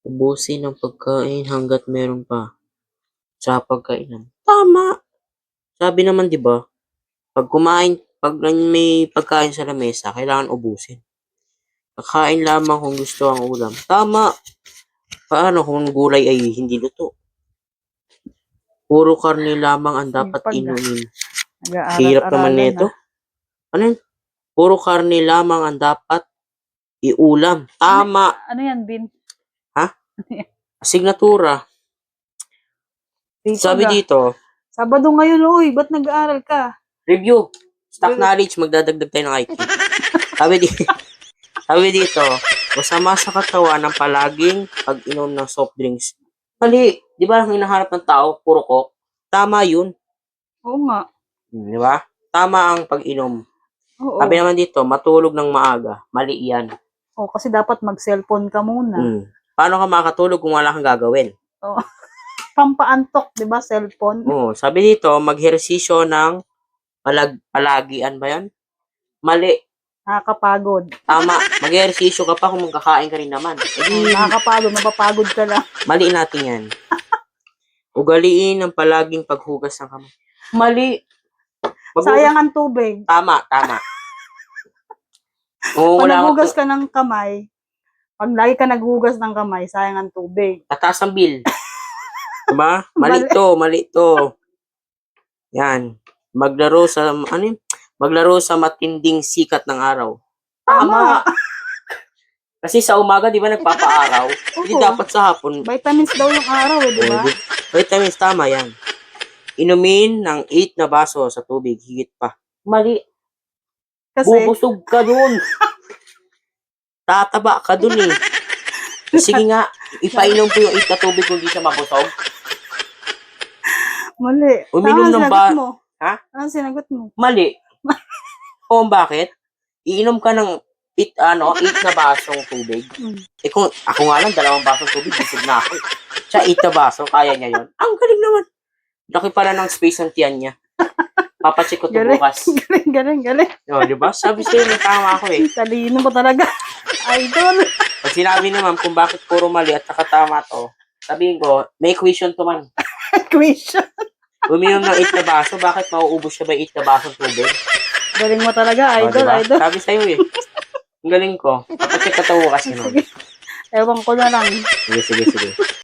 Ubusin ang pagkain hangga't meron pa sa pagkainan. Tama! Sabi naman 'di ba, 'pag may pagkain sa lamesa kailangan ubusin. Kakain lamang kung gusto ang ulam. Tama! Paano kung gulay ay hindi luto? Puro karne lamang ang dapat Sipag, inumin. Hirap naman nag-aaral-aralan nito. Ano yun? Puro karne lamang ang dapat iulam. Tama! Ano yan, Bin? Ha? Asignatura. Sipag, Sabi dito, Sabado ngayon, uy. Ba't nag-aaral ka? review. Stock knowledge, magdadagdag tayo ng IQ. Sabi dito, masama sa katawan ang palaging pag-inom ng soft drinks. Mali, di ba ang hinahanap ng tao, puro coke? Tama yun. Oo nga. Di ba? Tama ang pag-inom. Oo. Sabi naman dito, matulog ng maaga. Mali yan. Oo, kasi dapat mag-cellphone ka muna. Paano ka makatulog kung wala kang gagawin? Oo. Pampaantok, di ba, cellphone? Oo. Sabi dito, mag-ehersisyo ng palagian ba yan? Mali. Nakakapagod. Tama. Mag-ehersisyo ka pa kung magkakain ka rin naman. Nakakapagod, napapagod ka lang. Mali natin yan. Ugaliin ang palaging paghugas ng kamay. Mali. Sayang ang tubig. Tama. Pag naghugas ka ng kamay, pag lagi ka naghugas ng kamay, sayang ang tubig. Tataas ang bill. Diba? Mali to. Yan. Maglaro sa matinding sikat ng araw. Tama. Kasi sa umaga, di ba, nagpapaaraw? Hindi dapat sa hapon. Vitamins daw yung araw, di ba? Vitamins, tama yan. Inumin ng 8 na baso sa tubig, higit pa. Mali. Kasi bubusog ka dun. Tataba ka dun eh. Sige nga, ipainom ko yung 8 na tubig kung di siya mabusog. Mali. Uminom ng mo? Ha? Ano sinagot mo? Mali. O bakit? Iinom ka ng 8 na basong tubig. Eh kung ako nga lang, 2 basong tubig, busog na ako. Siya 8 na baso, kaya niya yun. Ang galing naman. Laki pala ng space ng tiyan niya. Papacheck ko ito bukas. Galing. O, diba? Sabi sa'yo, may tama ako eh. Talino mo talaga. Idol. Pag sinabi naman kung bakit puro mali at nakatama to, sabihin ko, may equation to man. Equation? Uminom ng 8 na baso, bakit mauubos siya ba 8 na basong tubig? Galing mo talaga, idol, diba? idol. Sabi sa'yo eh. Ang galing ko. Papacheck ko ito bukas. Ewan ko na lang. Sige.